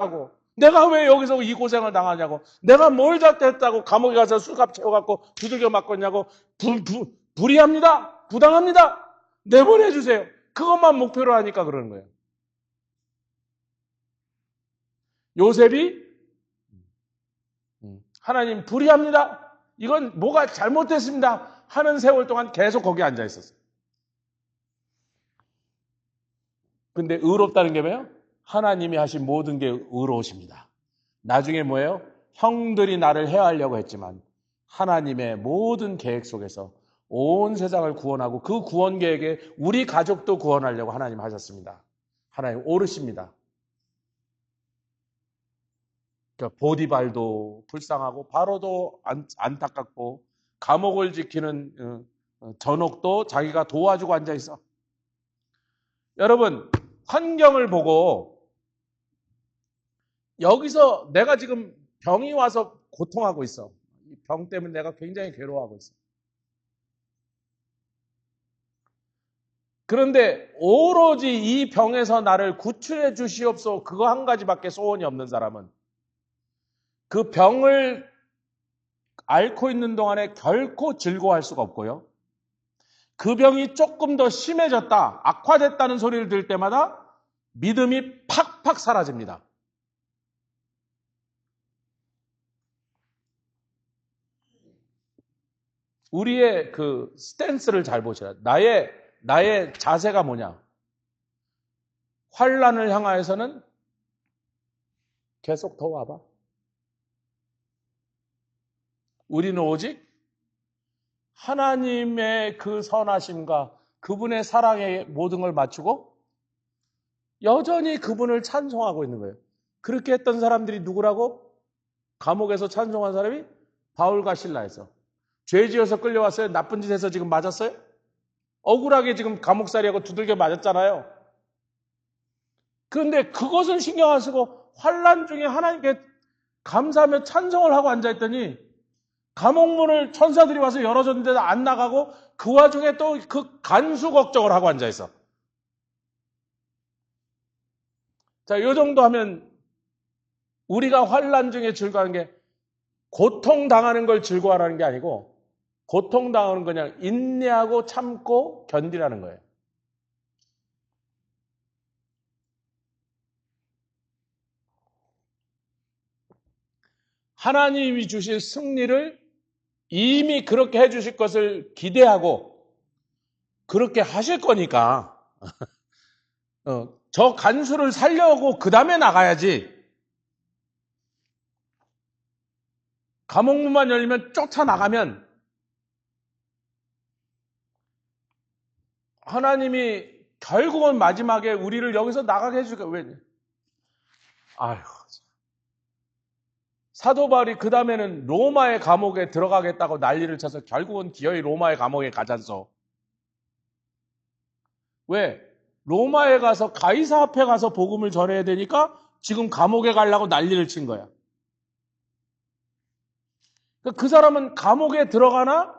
하고 내가 왜 여기서 이 고생을 당하냐고 내가 뭘 잘못했다고 감옥에 가서 술값 채워갖고 두들겨 맞고 있냐고 불이합니다. 부당합니다. 내보내주세요. 그것만 목표로 하니까 그러는 거예요. 요셉이 하나님 불의합니다. 이건 뭐가 잘못됐습니다. 하는 세월 동안 계속 거기 앉아 있었어요. 근데 의롭다는 게 뭐예요? 하나님이 하신 모든 게 의로우십니다. 나중에 뭐예요? 형들이 나를 해하려고 했지만 하나님의 모든 계획 속에서 온 세상을 구원하고 그 구원 계획에 우리 가족도 구원하려고 하나님 하셨습니다. 하나님 오르십니다. 그러니까 보디발도 불쌍하고 바로도 안타깝고 감옥을 지키는 전옥도 자기가 도와주고 앉아있어. 여러분 환경을 보고 여기서 내가 지금 병이 와서 고통하고 있어. 이 병 때문에 내가 굉장히 괴로워하고 있어. 그런데 오로지 이 병에서 나를 구출해 주시옵소서 그거 한 가지밖에 소원이 없는 사람은 그 병을 앓고 있는 동안에 결코 즐거워할 수가 없고요. 그 병이 조금 더 심해졌다, 악화됐다는 소리를 들을 때마다 믿음이 팍팍 사라집니다. 우리의 그 스탠스를 잘 보셔야 돼요. 나의 자세가 뭐냐? 환난을 향하여서는 계속 더 와봐. 우리는 오직 하나님의 그 선하심과 그분의 사랑에 모든 걸 맞추고 여전히 그분을 찬송하고 있는 거예요. 그렇게 했던 사람들이 누구라고? 감옥에서 찬송한 사람이 바울과 실라에서. 죄 지어서 끌려왔어요? 나쁜 짓 해서 지금 맞았어요? 억울하게 지금 감옥살이하고 두들겨 맞았잖아요. 그런데 그것은 신경 안 쓰고 환난 중에 하나님께 감사하며 찬송을 하고 앉아있더니 감옥문을 천사들이 와서 열어줬는데도 안 나가고 그 와중에 또 그 간수 걱정을 하고 앉아있어. 자, 이 정도 하면 우리가 환난 중에 즐거워하는 게 고통당하는 걸 즐거워하라는 게 아니고 고통당하는 그냥 인내하고 참고 견디라는 거예요. 하나님이 주실 승리를 이미 그렇게 해주실 것을 기대하고 그렇게 하실 거니까 저 간수를 살려고 그 다음에 나가야지. 감옥문만 열리면 쫓아나가면 하나님이 결국은 마지막에 우리를 여기서 나가게 해줄 거예요. 왜? 아휴. 사도 바울이 그 다음에는 로마의 감옥에 들어가겠다고 난리를 쳐서 결국은 기어이 로마의 감옥에 가잖소. 왜? 로마에 가서 가이사 앞에 가서 복음을 전해야 되니까 지금 감옥에 가려고 난리를 친 거야. 그 사람은 감옥에 들어가나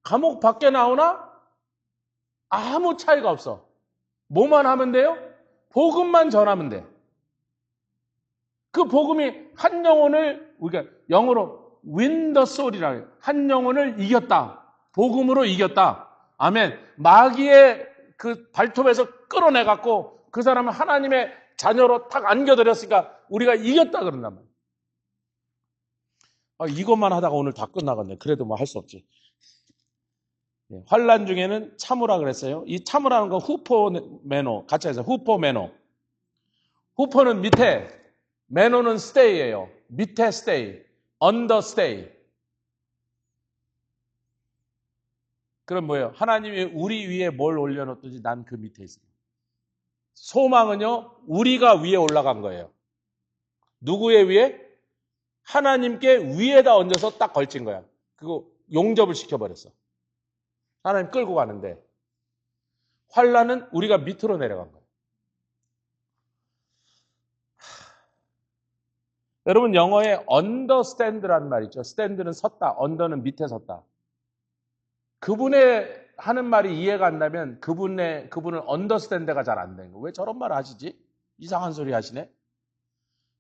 감옥 밖에 나오나 아무 차이가 없어. 뭐만 하면 돼요? 복음만 전하면 돼. 그 복음이 한 영혼을 우리가 영어로 win the soul이라고 해요. 한 영혼을 이겼다. 복음으로 이겼다. 아멘. 마귀의 그 발톱에서 끌어내갖고 그 사람을 하나님의 자녀로 탁 안겨드렸으니까 우리가 이겼다 그런단 말이에요. 이것만 하다가 오늘 다 끝나갔네. 그래도 뭐 할 수 없지. 환난 중에는 참으라 그랬어요. 이 참으라는 거 후포 매노 같이 해서 후포 매노. 후포는 밑에, 매노는 stay예요. 밑에 stay, under stay. 그럼 뭐예요? 하나님이 우리 위에 뭘 올려놓든지 난 그 밑에 있어요. 소망은요, 우리가 위에 올라간 거예요. 누구의 위에? 하나님께 위에다 얹어서 딱 걸친 거야. 그거 용접을 시켜버렸어. 하나님 끌고 가는데 환난은 우리가 밑으로 내려간 거예요. 여러분 영어에 understand라는 말 있죠. stand는 섰다, under는 밑에 섰다. 그분의 하는 말이 이해가 안 나면 그분은 understand가 잘 안 되는 거예요. 왜 저런 말 하시지? 이상한 소리 하시네.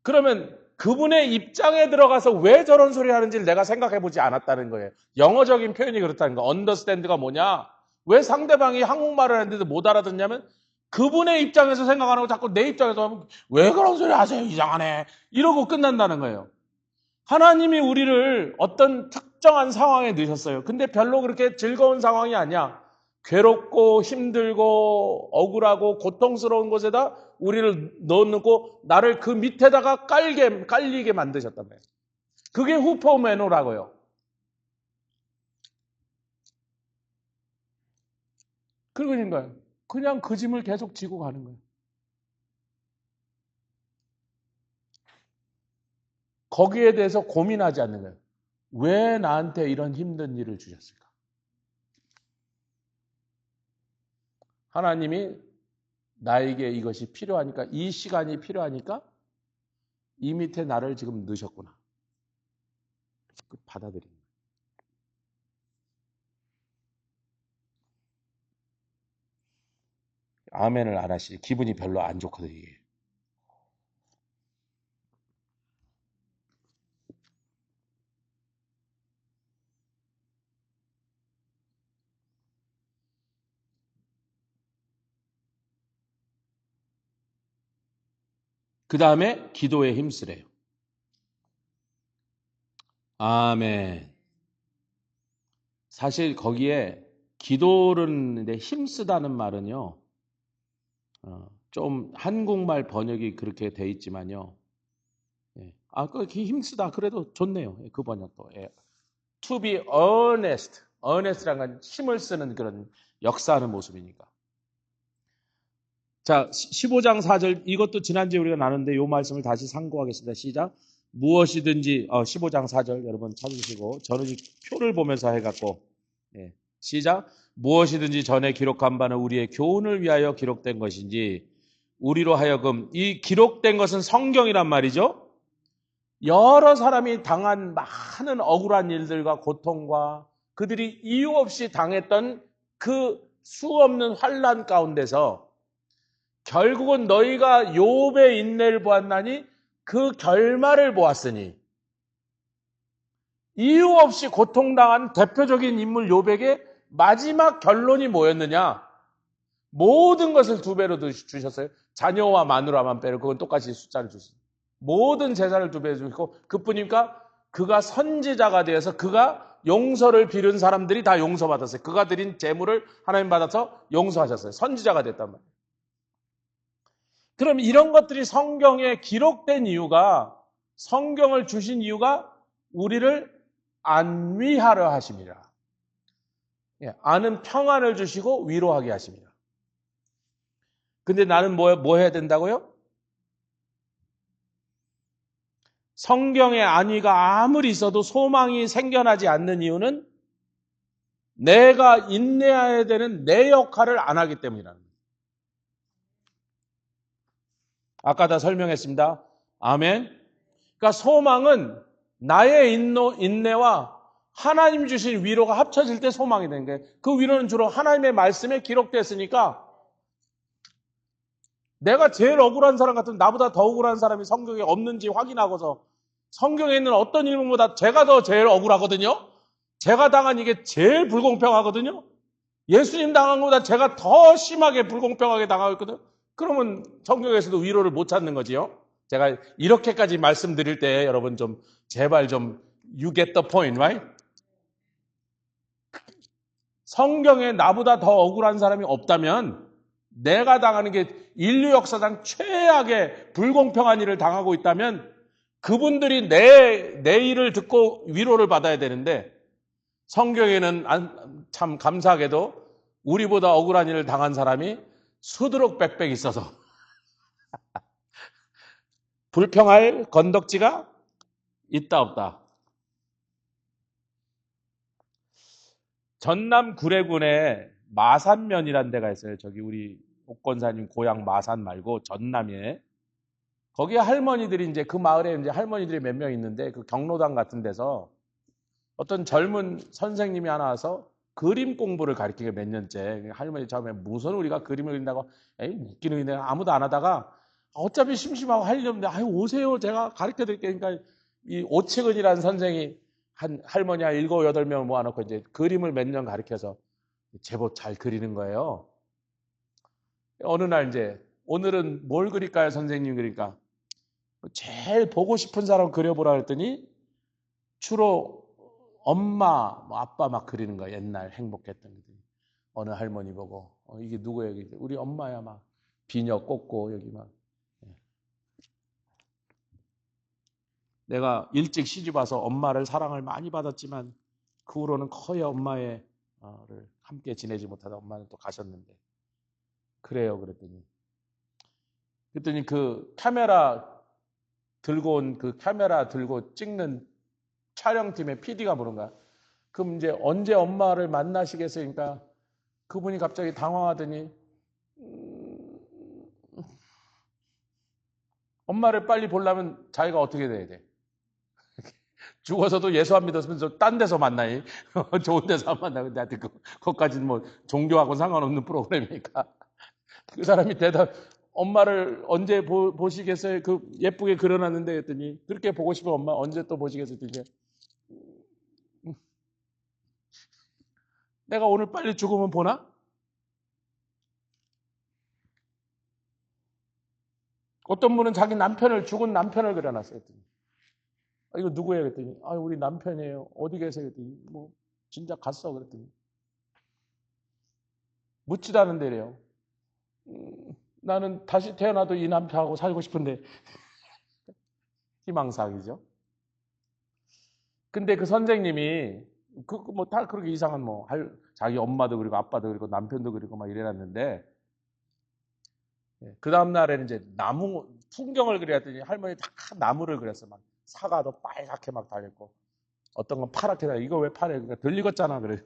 그러면 그분의 입장에 들어가서 왜 저런 소리 하는지를 내가 생각해 보지 않았다는 거예요. 영어적인 표현이 그렇다는 거. understand가 뭐냐? 왜 상대방이 한국말을 하는데도 못 알아듣냐면 그분의 입장에서 생각 안 하고 자꾸 내 입장에서 하면 왜 그런 소리 하세요? 이상하네. 이러고 끝난다는 거예요. 하나님이 우리를 어떤 특정한 상황에 넣으셨어요. 근데 별로 그렇게 즐거운 상황이 아니야. 괴롭고 힘들고 억울하고 고통스러운 곳에다 우리를 넣어놓고 나를 그 밑에다가 깔리게 만드셨단 말이에요. 그게 후포메노라고요. 그러니까요. 그냥 그 짐을 계속 지고 가는 거예요. 거기에 대해서 고민하지 않는 거예요. 왜 나한테 이런 힘든 일을 주셨을까? 하나님이 나에게 이것이 필요하니까, 이 시간이 필요하니까 이 밑에 나를 지금 넣으셨구나. 받아들이는 거예요. 아멘을 안 하시니 기분이 별로 안 좋거든요. 이게. 그 다음에 기도에 힘쓰래요. 아멘. 사실 거기에 기도를 힘쓰다는 말은요, 좀 한국말 번역이 그렇게 돼 있지만요. 예. 그 힘쓰다 그래도 좋네요. 그 번역도. 예. To be earnest. earnest란 건 힘을 쓰는 그런 역사하는 모습이니까. 자, 15장 4절 이것도 지난주에 우리가 나눴는데 이 말씀을 다시 상고하겠습니다. 시작. 무엇이든지 15장 4절 여러분 찾으시고 저는 이 표를 보면서 해갖고 예. 시작. 무엇이든지 전에 기록한 바는 우리의 교훈을 위하여 기록된 것인지 우리로 하여금 이 기록된 것은 성경이란 말이죠. 여러 사람이 당한 많은 억울한 일들과 고통과 그들이 이유 없이 당했던 그 수없는 환난 가운데서 결국은 너희가 욥의 인내를 보았나니 그 결말을 보았으니 이유 없이 고통당한 대표적인 인물 욥에게 마지막 결론이 뭐였느냐? 모든 것을 2배로 주셨어요. 자녀와 마누라만 빼고 그건 똑같이 숫자를 주셨어요. 모든 재산을 2배 주시고 그뿐입니까? 그가 선지자가 되어서 그가 용서를 빌은 사람들이 다 용서받았어요. 그가 드린 재물을 하나님 받아서 용서하셨어요. 선지자가 됐단 말이에요. 그럼 이런 것들이 성경에 기록된 이유가 성경을 주신 이유가 우리를 안위하려 하심이라. 예, 아는 평안을 주시고 위로하게 하십니다. 근데 나는 뭐 해야 된다고요? 성경의 안위가 아무리 있어도 소망이 생겨나지 않는 이유는 내가 인내해야 되는 내 역할을 안 하기 때문이라는 거예요. 아까 다 설명했습니다. 아멘. 그러니까 소망은 나의 인내와 하나님 주신 위로가 합쳐질 때 소망이 되는 거예요. 그 위로는 주로 하나님의 말씀에 기록됐으니까 내가 제일 억울한 사람 같으면 나보다 더 억울한 사람이 성경에 없는지 확인하고서 성경에 있는 어떤 일문보다 제가 더 제일 억울하거든요. 제가 당한 이게 제일 불공평하거든요. 예수님 당한 것보다 제가 더 심하게 불공평하게 당하고 있거든요. 그러면 성경에서도 위로를 못 찾는 거지요. 제가 이렇게까지 말씀드릴 때 여러분 좀 제발 좀 you get the point, right? 성경에 나보다 더 억울한 사람이 없다면 내가 당하는 게 인류 역사상 최악의 불공평한 일을 당하고 있다면 그분들이 내 일을 듣고 위로를 받아야 되는데 성경에는 참 감사하게도 우리보다 억울한 일을 당한 사람이 수두룩 빽빽 있어서 불평할 건덕지가 있다 없다. 전남 구례군에 마산면이라는 데가 있어요. 저기 우리 옥권사님 고향 마산 말고 전남에 거기에 할머니들이 이제 그 마을에 이제 할머니들이 몇 명 있는데 그 경로당 같은 데서 어떤 젊은 선생님이 하나 와서 그림 공부를 가르치게 몇 년째 할머니 처음에 무슨 우리가 그림을 그린다고 에이 웃기는 일이네 아무도 안 하다가 어차피 심심하고 할 일 없는데, 아유, 오세요. 제가 가르쳐 드릴게요. 그러니까 이 오치근이라는 선생이 한 할머니 한 7, 8명을 모아놓고 이제 그림을 몇 년 가르쳐서 제법 잘 그리는 거예요. 어느 날 이제, 오늘은 뭘 그릴까요, 선생님? 그러니까 제일 보고 싶은 사람 그려보라 그랬더니 주로 엄마, 뭐 아빠 막 그리는 거야. 옛날 행복했던 게. 어느 할머니 보고 이게 누구예요? 우리 엄마야. 막 비녀 꽂고 여기 막. 내가 일찍 시집 와서 엄마를 사랑을 많이 받았지만 그 후로는 거의 엄마를 함께 지내지 못하다 엄마는 또 가셨는데. 그래요. 그랬더니 그 카메라 들고 온 그 카메라 들고 찍는 촬영팀의 PD가 물은 거야. 그럼 이제 언제 엄마를 만나시겠어요? 그러니까 그분이 갑자기 당황하더니 엄마를 빨리 보려면 자기가 어떻게 돼야 돼? 죽어서도 예수 안 믿었으면 딴 데서 만나니? 좋은 데서 안 만나고 나한테 그것까지는 뭐 종교하고 상관없는 프로그램이니까. 그 사람이 엄마를 언제 보시겠어요? 그 예쁘게 그려놨는데 했더니 그렇게 보고 싶은 엄마 언제 또 보시겠어요? 이제 내가 오늘 빨리 죽으면 보나? 어떤 분은 자기 죽은 남편을 그려놨어요. 했더니 이거 누구예요? 그랬더니 우리 남편이에요. 어디 계세요? 그랬더니 뭐 진짜 갔어. 그랬더니 묻지도 않은 데래요. 나는 다시 태어나도 이 남편하고 살고 싶은데. 희망사항이죠. 근데 그 선생님이 뭐 다 그렇게 이상한 자기 엄마도 그리고 아빠도 그리고 남편도 그리고 막 이래놨는데, 그 다음날에는 이제 풍경을 그려왔더니 할머니 다 나무를 그렸어. 막 사과도 빨갛게 막 달렸고 어떤 건 파랗게 달렸고 이거 왜 파래? 그러니까 덜 익었잖아. 그래서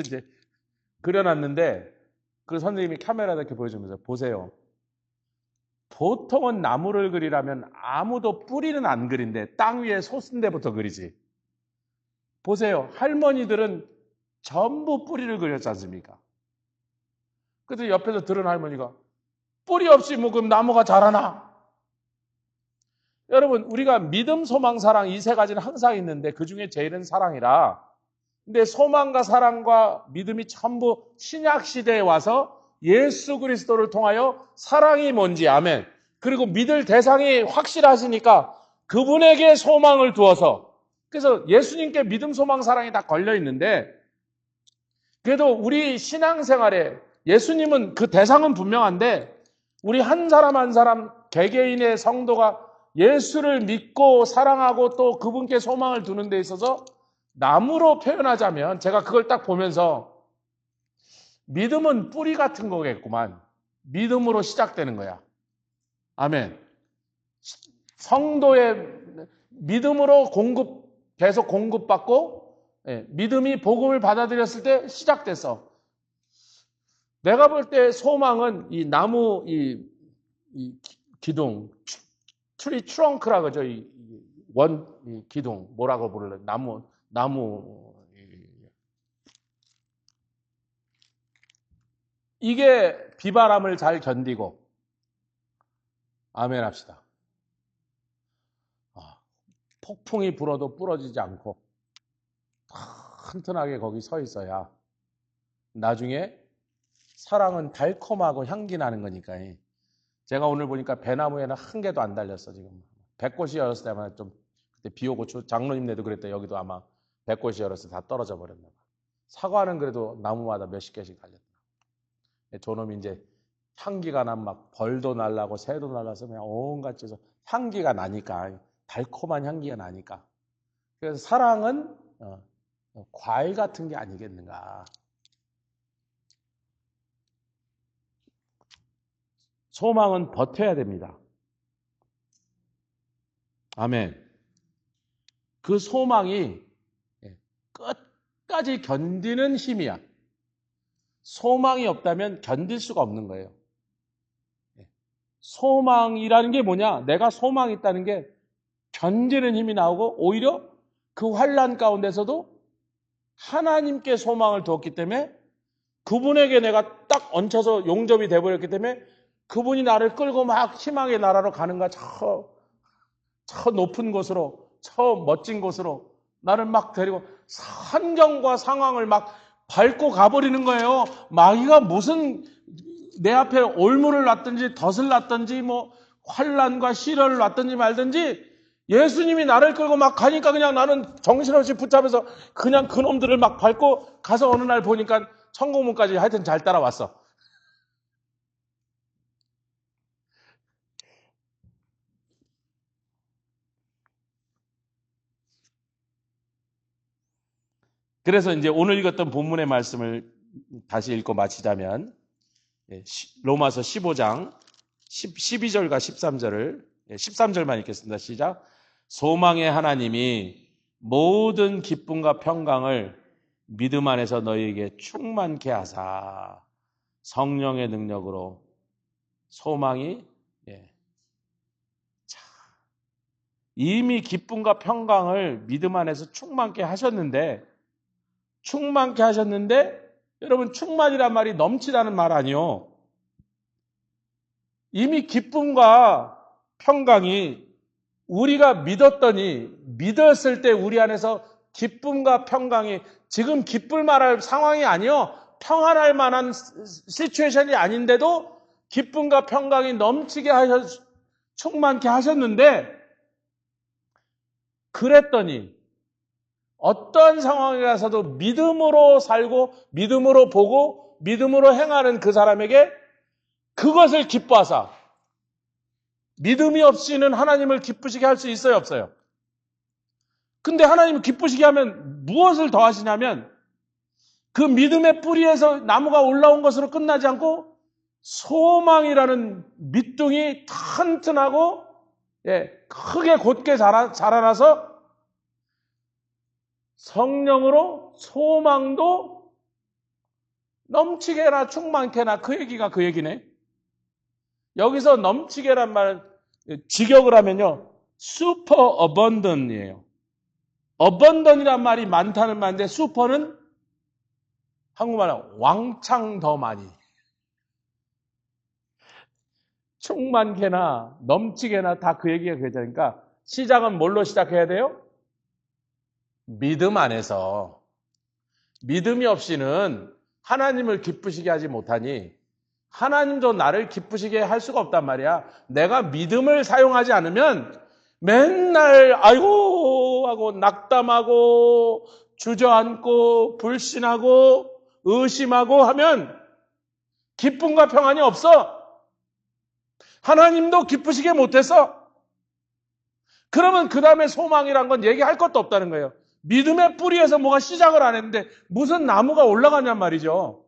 이제 그려놨는데 그 선생님이 카메라에 이렇게 보여주면서 보세요. 보통은 나무를 그리려면 아무도 뿌리는 안 그린데 땅 위에 솟은 데부터 그리지. 보세요. 할머니들은 전부 뿌리를 그렸지 않습니까? 그래서 옆에서 들은 할머니가 뿌리 없이 그럼 나무가 자라나? 여러분, 우리가 믿음, 소망, 사랑 이 세 가지는 항상 있는데 그 중에 제일은 사랑이라. 근데 소망과 사랑과 믿음이 전부 신약 시대에 와서 예수 그리스도를 통하여 사랑이 뭔지, 아멘. 그리고 믿을 대상이 확실하시니까 그분에게 소망을 두어서, 그래서 예수님께 믿음, 소망, 사랑이 다 걸려 있는데, 그래도 우리 신앙생활에 예수님은 그 대상은 분명한데 우리 한 사람 한 사람 개개인의 성도가 예수를 믿고 사랑하고 또 그분께 소망을 두는 데 있어서 나무로 표현하자면, 제가 그걸 딱 보면서 믿음은 뿌리 같은 거겠구만. 믿음으로 시작되는 거야. 아멘. 성도의 믿음으로 계속 공급받고, 믿음이 복음을 받아들였을 때 시작됐어. 내가 볼 때 소망은 이 나무, 이 기둥, 트리 트렁크라 그러죠. 이 기둥, 뭐라고 부르래? 나무. 이게 비바람을 잘 견디고, 아멘 합시다. 폭풍이 불어도 부러지지 않고 튼튼하게 거기 서 있어야 나중에 사랑은 달콤하고 향기 나는 거니까. 제가 오늘 보니까 배나무에는 한 개도 안 달렸어. 지금 백꽃이 열었을 때만 좀 그때 비 오고 장로님네도 그랬대. 여기도 아마 백꽃이 열었을 때 다 떨어져 버렸나 봐. 사과는 그래도 나무마다 몇십 개씩 달렸더라고. 저놈이 이제 향기가 난 막 벌도 날라고 새도 날라서 그냥 온갖 데서 향기가 나니까, 달콤한 향기가 나니까. 그래서 사랑은 과일 같은 게 아니겠는가. 소망은 버텨야 됩니다. 아멘. 그 소망이 끝까지 견디는 힘이야. 소망이 없다면 견딜 수가 없는 거예요. 소망이라는 게 뭐냐? 내가 소망이 있다는 게 견디는 힘이 나오고, 오히려 그 환난 가운데서도 하나님께 소망을 두었기 때문에 그분에게 내가 딱 얹혀서 용접이 돼버렸기 때문에 그분이 나를 끌고 막 희망의 나라로 가는가, 저 높은 곳으로, 저 멋진 곳으로 나를 막 데리고 환경과 상황을 막 밟고 가버리는 거예요. 마귀가 무슨 내 앞에 올무를 놨든지 덫을 놨든지 뭐 환난과 시련을 놨든지 말든지 예수님이 나를 끌고 막 가니까 그냥 나는 정신없이 붙잡아서 그냥 그놈들을 막 밟고 가서 어느 날 보니까 천국문까지 하여튼 잘 따라왔어. 그래서 이제 오늘 읽었던 본문의 말씀을 다시 읽고 마치자면 로마서 15장 12절과 13절을 13절만 읽겠습니다. 시작. 소망의 하나님이 모든 기쁨과 평강을 믿음 안에서 너희에게 충만케 하사 성령의 능력으로 소망이 이미 기쁨과 평강을 믿음 안에서 충만케 하셨는데 여러분 충만이란 말이 넘치다는 말 아니요. 이미 기쁨과 평강이 우리가 믿었을 때 우리 안에서 기쁨과 평강이 지금 기쁠 만할 상황이 아니요. 평안할 만한 시츄에이션이 아닌데도 기쁨과 평강이 넘치게 충만케 하셨는데 그랬더니 어떤 상황에 가서도 믿음으로 살고 믿음으로 보고 믿음으로 행하는 그 사람에게 그것을 기뻐하사 믿음이 없이는 하나님을 기쁘시게 할 수 있어요, 없어요? 근데 하나님을 기쁘시게 하면 무엇을 더 하시냐면 그 믿음의 뿌리에서 나무가 올라온 것으로 끝나지 않고 소망이라는 밑둥이 튼튼하고 크게 곧게 자라나서 성령으로 소망도 넘치게나 충만케나 그 얘기가 그 얘기네. 여기서 넘치게란 말 직역을 하면요. super abundant이에요. abundant이란 말이 많다는 말인데 super는 한국말로 왕창 더 많이. 충만케나 넘치게나 다 그 얘기가 되니까 시작은 뭘로 시작해야 돼요? 믿음 안에서. 믿음이 없이는 하나님을 기쁘시게 하지 못하니 하나님도 나를 기쁘시게 할 수가 없단 말이야. 내가 믿음을 사용하지 않으면 맨날 아이고 하고 낙담하고 주저앉고 불신하고 의심하고 하면 기쁨과 평안이 없어. 하나님도 기쁘시게 못했어. 그러면 그 다음에 소망이란 건 얘기할 것도 없다는 거예요. 믿음의 뿌리에서 뭐가 시작을 안 했는데 무슨 나무가 올라가냔 말이죠.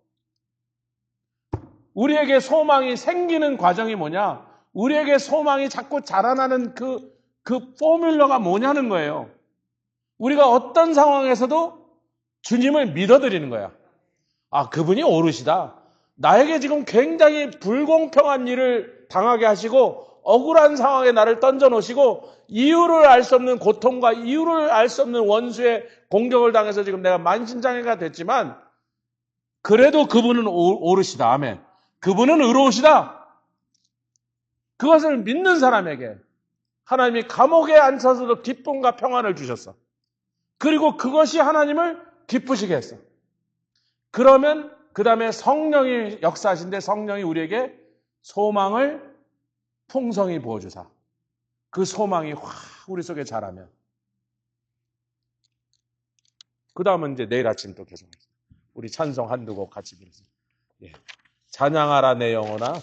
우리에게 소망이 생기는 과정이 뭐냐? 우리에게 소망이 자꾸 자라나는 그 포뮬러가 뭐냐는 거예요. 우리가 어떤 상황에서도 주님을 믿어드리는 거야. 아, 그분이 오르시다. 나에게 지금 굉장히 불공평한 일을 당하게 하시고 억울한 상황에 나를 던져놓으시고 이유를 알 수 없는 고통과 이유를 알 수 없는 원수의 공격을 당해서 지금 내가 만신장애가 됐지만 그래도 그분은 오르시다. 아멘. 그분은 의로우시다. 그것을 믿는 사람에게 하나님이 감옥에 앉혀서도 기쁨과 평안을 주셨어. 그리고 그것이 하나님을 기쁘시게 했어. 그러면 그 다음에 성령이 역사하신데 성령이 우리에게 소망을 풍성히 부어주사. 그 소망이 확 우리 속에 자라면 그 다음은 이제 내일 아침 또 계속 우리 찬송 한두 곡 같이 부르세요. 예. 찬양하라 내 영혼아